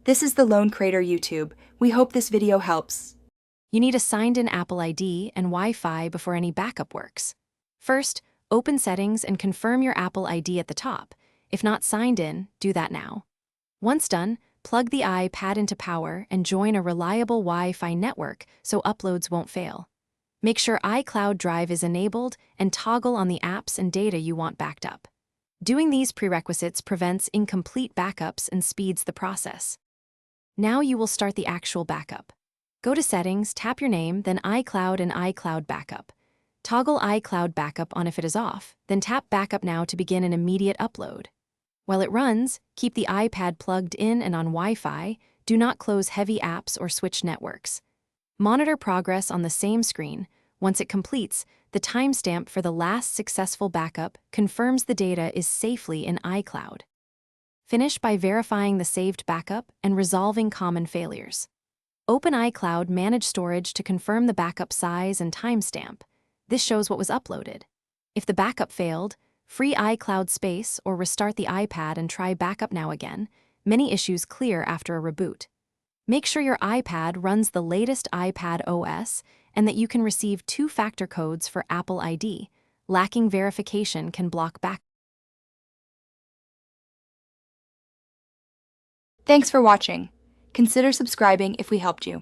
This is the Lone Crater YouTube. We hope this video helps. You need a signed-in Apple ID and Wi-Fi before any backup works. First, open Settings and confirm your Apple ID at the top. If not signed in, do that now. Once done, plug the iPad into power and join a reliable Wi-Fi network so uploads won't fail. Make sure iCloud Drive is enabled and toggle on the apps and data you want backed up. Doing these prerequisites prevents incomplete backups and speeds the process. Now you will start the actual backup. Go to Settings, tap your name, then iCloud and iCloud Backup. Toggle iCloud Backup on if it is off, then tap Backup Now to begin an immediate upload. While it runs, keep the iPad plugged in and on Wi-Fi. Do not close heavy apps or switch networks. Monitor progress on the same screen. Once it completes, the timestamp for the last successful backup confirms the data is safely in iCloud. Finish by verifying the saved backup and resolving common failures. Open iCloud Manage Storage to confirm the backup size and timestamp. This shows what was uploaded. If the backup failed, free iCloud space or restart the iPad and try Backup Now again. Many issues clear after a reboot. Make sure your iPad runs the latest iPad OS and that you can receive two-factor codes for Apple ID. Lacking verification can block backup. Thanks for watching. Consider subscribing if we helped you.